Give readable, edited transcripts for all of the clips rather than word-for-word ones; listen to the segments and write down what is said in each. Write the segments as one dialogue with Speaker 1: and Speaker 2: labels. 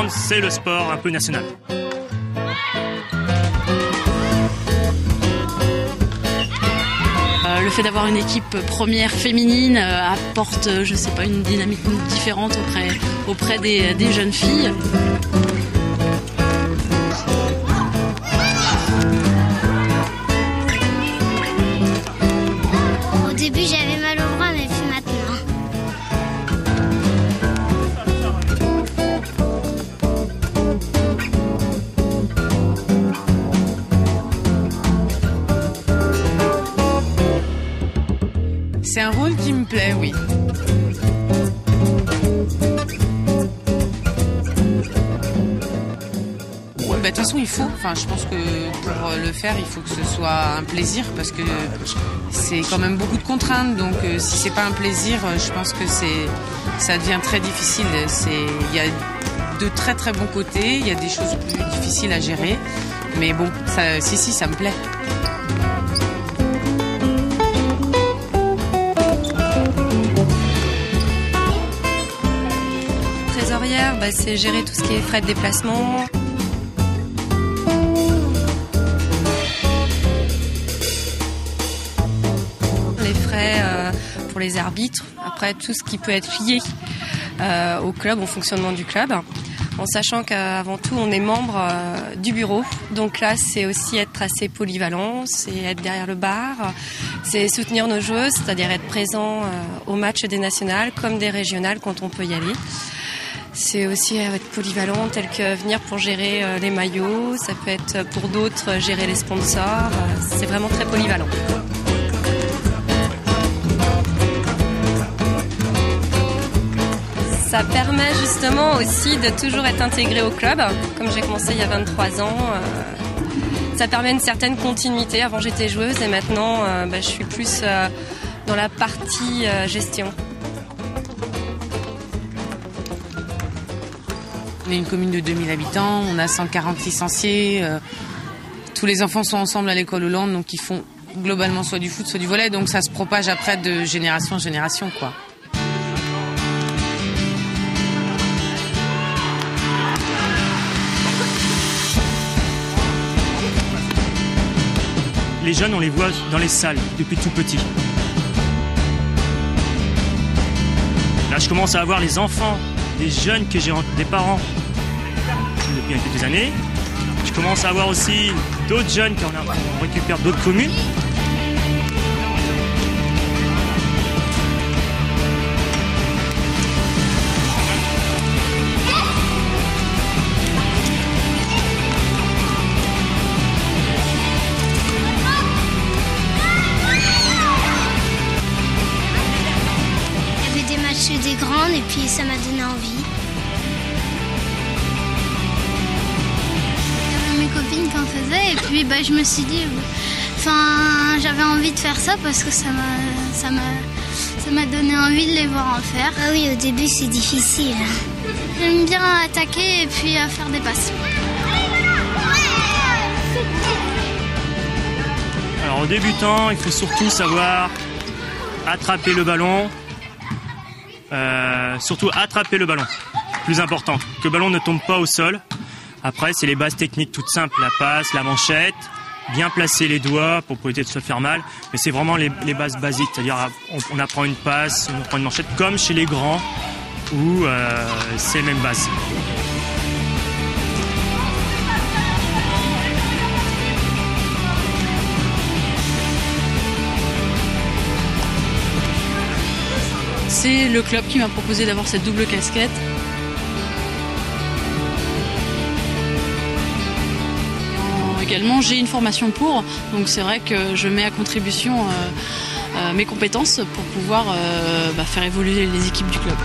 Speaker 1: hand, c'est le sport un peu national.
Speaker 2: Le fait d'avoir une équipe première féminine apporte, je sais pas, une dynamique différente auprès des jeunes filles.
Speaker 3: Au début, j'avais mal au bras, mais plus maintenant.
Speaker 4: C'est un rôle qui me plaît, oui. De toute façon, je pense que pour le faire, il faut que ce soit un plaisir parce que c'est quand même beaucoup de contraintes. Donc, si c'est pas un plaisir, je pense que ça devient très difficile. Il y a de très très bons côtés, il y a des choses plus difficiles à gérer. Mais bon, ça me plaît.
Speaker 5: Trésorière, c'est gérer tout ce qui est frais de déplacement. Les frais pour les arbitres. Après, tout ce qui peut être lié au club, au fonctionnement du club. En sachant qu'avant tout, on est membre du bureau. Donc là, c'est aussi être assez polyvalent, c'est être derrière le bar, c'est soutenir nos joueuses, c'est-à-dire être présent au match des nationales comme des régionales quand on peut y aller. C'est aussi être polyvalent, tel que venir pour gérer les maillots, ça peut être pour d'autres gérer les sponsors, c'est vraiment très polyvalent. Ça permet justement aussi de toujours être intégré au club. Comme j'ai commencé il y a 23 ans, ça permet une certaine continuité. Avant j'étais joueuse et maintenant je suis plus dans la partie gestion.
Speaker 4: On est une commune de 2000 habitants, on a 140 licenciés. Tous les enfants sont ensemble à l'école Hollande, donc ils font globalement soit du foot, soit du volley. Donc ça se propage après de génération en génération, quoi.
Speaker 1: Les jeunes, on les voit dans les salles depuis tout petit. Là, je commence à avoir les enfants, des jeunes des parents depuis quelques années. Je commence à avoir aussi d'autres jeunes qu'on récupère d'autres communes.
Speaker 3: Des grandes et puis ça m'a donné envie. J'avais mes copines qui en faisaient et puis je me suis dit, j'avais envie de faire ça parce que ça m'a donné envie de les voir en faire. Ah oui, au début c'est difficile. J'aime bien attaquer et puis faire des passes.
Speaker 1: Alors en débutant, il faut surtout savoir attraper le ballon. Surtout attraper le ballon, plus important, que le ballon ne tombe pas au sol. Après, c'est les bases techniques toutes simples, la passe, la manchette, bien placer les doigts pour éviter de se faire mal, mais c'est vraiment les bases basiques, c'est-à-dire on apprend une passe, on apprend une manchette comme chez les grands, où c'est les mêmes bases.
Speaker 2: C'est le club qui m'a proposé d'avoir cette double casquette. Également, j'ai une formation pour, donc c'est vrai que je mets à contribution mes compétences pour pouvoir faire évoluer les équipes du club.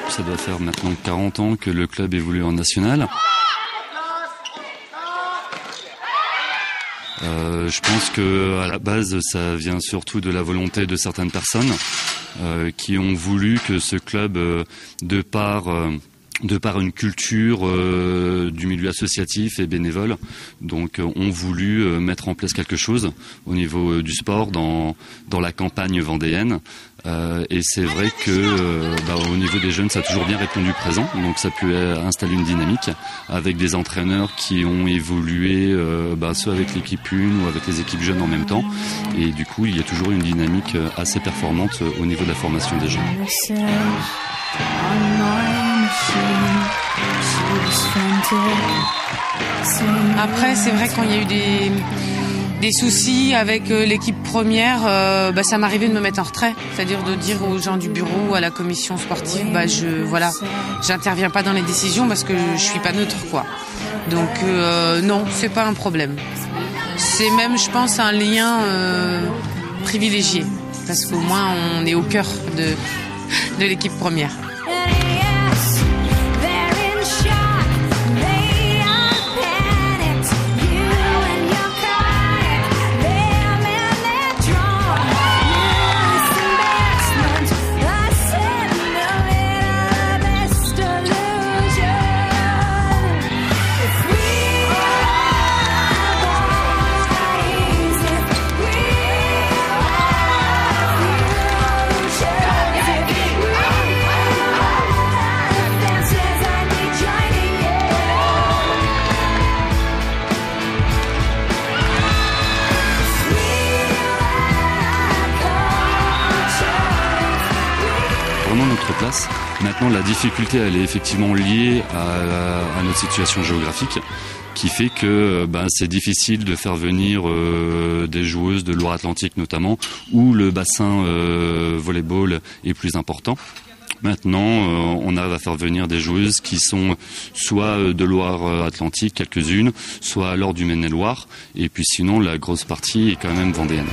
Speaker 6: Ça doit faire maintenant 40 ans que le club évolue en national. Je pense que à la base, ça vient surtout de la volonté de certaines personnes qui ont voulu que ce club, de par de par une culture du milieu associatif et bénévole, donc ont voulu mettre en place quelque chose au niveau du sport dans la campagne vendéenne. Et c'est vrai que au niveau des jeunes, ça a toujours bien répondu présent, donc ça peut installer une dynamique avec des entraîneurs qui ont évolué soit avec l'équipe 1 ou avec les équipes jeunes en même temps, et du coup il y a toujours une dynamique assez performante au niveau de la formation des jeunes.
Speaker 4: Après, c'est vrai quand il y a eu des soucis avec l'équipe première, ça m'arrivait de me mettre en retrait, c'est-à-dire de dire aux gens du bureau, à la commission sportive, j'interviens pas dans les décisions parce que je suis pas neutre, quoi. Donc non, c'est pas un problème. C'est même, je pense, un lien privilégié, parce qu'au moins on est au cœur de l'équipe première.
Speaker 6: Notre place. Maintenant, la difficulté, elle est effectivement liée à notre situation géographique, qui fait que c'est difficile de faire venir des joueuses de Loire-Atlantique notamment, où le bassin volleyball est plus important. Maintenant, on arrive à faire venir des joueuses qui sont soit de Loire-Atlantique, quelques-unes, soit alors du Maine-et-Loire, et puis sinon la grosse partie est quand même vendéenne.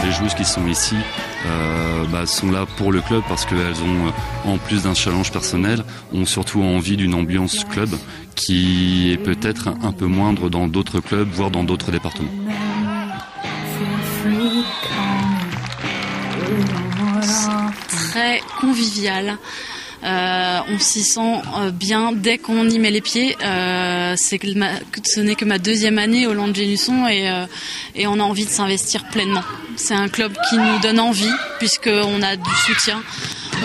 Speaker 6: Les joueuses qui sont ici sont là pour le club parce qu'elles ont, en plus d'un challenge personnel, ont surtout envie d'une ambiance club qui est peut-être un peu moindre dans d'autres clubs, voire dans d'autres départements.
Speaker 2: Très convivial. On s'y sent bien dès qu'on y met les pieds. Ce n'est que ma deuxième année au Langelusson et on a envie de s'investir pleinement. C'est un club qui nous donne envie puisqu'on a du soutien,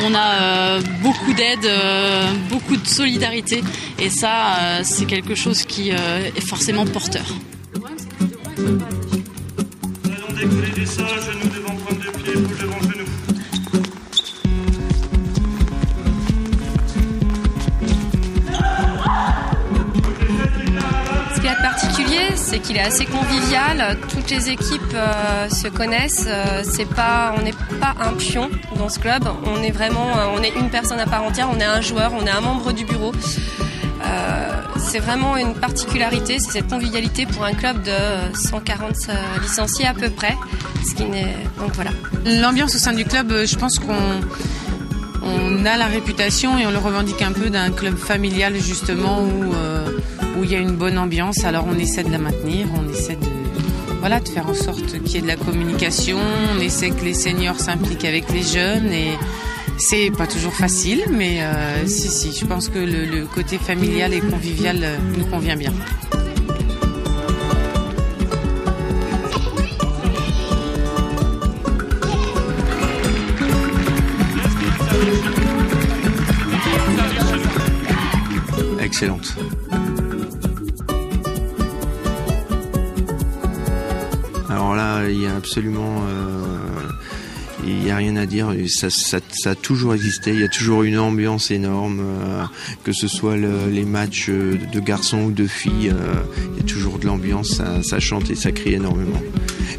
Speaker 2: on a beaucoup d'aide, beaucoup de solidarité et ça c'est quelque chose qui est forcément porteur.
Speaker 1: Nous allons décoller des sages, nous devons prendre deux pieds pour devant genou.
Speaker 5: Ce qu'il y a de particulier, c'est qu'il est assez convivial. Toutes les équipes se connaissent. On n'est pas un pion dans ce club. On est une personne à part entière. On est un joueur, on est un membre du bureau. C'est vraiment une particularité, c'est cette convivialité pour un club de 140 licenciés à peu près. Donc voilà.
Speaker 4: L'ambiance au sein du club, je pense qu'on a la réputation et on le revendique un peu d'un club familial justement où il y a une bonne ambiance. Alors on essaie de la maintenir, on essaie de faire en sorte qu'il y ait de la communication, on essaie que les seniors s'impliquent avec les jeunes et c'est pas toujours facile, mais si, je pense que le côté familial et convivial nous convient bien.
Speaker 7: Excellente. Alors là, il y a absolument... il n'y a rien à dire, ça a toujours existé, il y a toujours une ambiance énorme, que ce soit les matchs de garçons ou de filles, il y a toujours de l'ambiance, ça chante et ça crie énormément.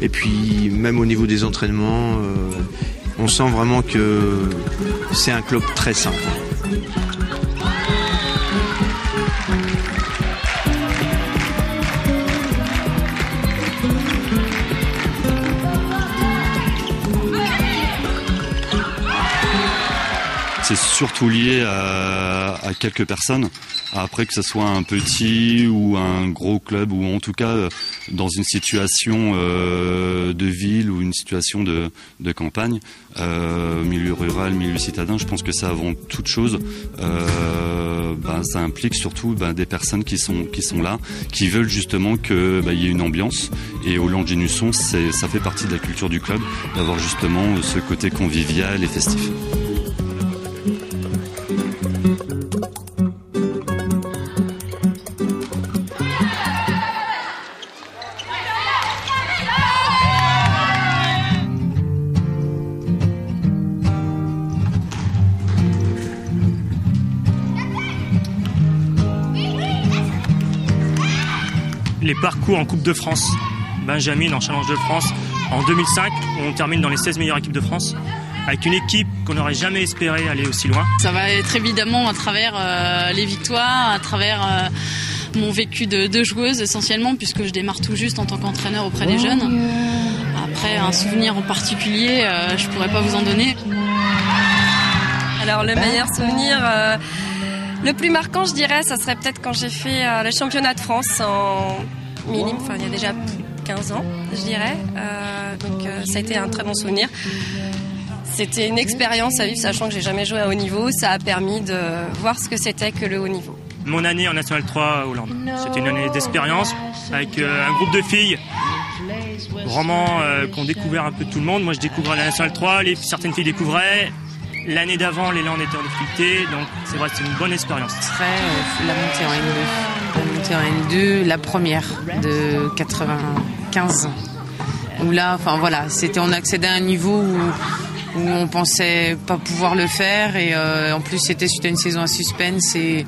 Speaker 7: Et puis même au niveau des entraînements, on sent vraiment que c'est un club très simple.
Speaker 6: c'est surtout lié à quelques personnes. Après, que ce soit un petit ou un gros club, ou en tout cas dans une situation de ville ou une situation de campagne, milieu rural, milieu citadin, je pense que ça, avant toute chose, ça implique surtout des personnes qui sont là, qui veulent justement que y ait une ambiance. Et au Langeais-Nusson, ça fait partie de la culture du club d'avoir justement ce côté convivial et festif.
Speaker 1: Les parcours en Coupe de France, Benjamin en Challenge de France en 2005, où on termine dans les 16 meilleures équipes de France, avec une équipe qu'on n'aurait jamais espéré aller aussi loin.
Speaker 2: Ça va être évidemment à travers les victoires, à travers mon vécu de joueuse essentiellement, puisque je démarre tout juste en tant qu'entraîneur auprès des jeunes. Après, un souvenir en particulier, je pourrais pas vous en donner.
Speaker 5: Alors le meilleur souvenir, le plus marquant, je dirais, ça serait peut-être quand j'ai fait le championnat de France en minime, il y a déjà 15 ans, je dirais. Donc ça a été un très bon souvenir. C'était une expérience à vivre, sachant que j'ai jamais joué à haut niveau. Ça a permis de voir ce que c'était que le haut niveau.
Speaker 1: Mon année en National 3 à Hollande, c'était une année d'expérience avec un groupe de filles vraiment qui ont découvert un peu tout le monde. Moi, je découvrais la National 3, certaines filles découvraient. L'année d'avant, l'élan était en difficulté, donc c'est vrai, c'est une bonne expérience.
Speaker 4: Ce serait la montée en N2. La montée en N2, la première de 95. Où là, on accédait à un niveau où on pensait pas pouvoir le faire, et en plus c'était une saison à suspense, et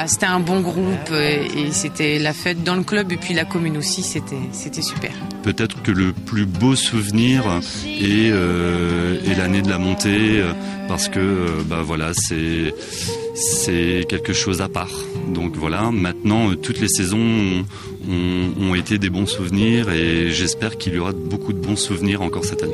Speaker 4: c'était un bon groupe, et c'était la fête dans le club, et puis la commune aussi, c'était super.
Speaker 6: Peut-être que le plus beau souvenir est l'année de la montée, parce que c'est quelque chose à part. Donc voilà, maintenant toutes les saisons ont été des bons souvenirs, et j'espère qu'il y aura beaucoup de bons souvenirs encore cette année.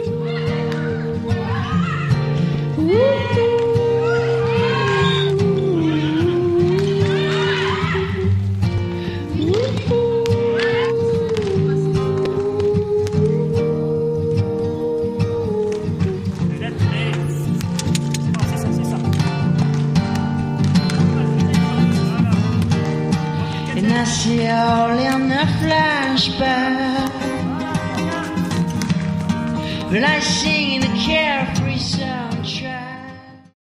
Speaker 8: Ciel ne flash pas, but I sing in the care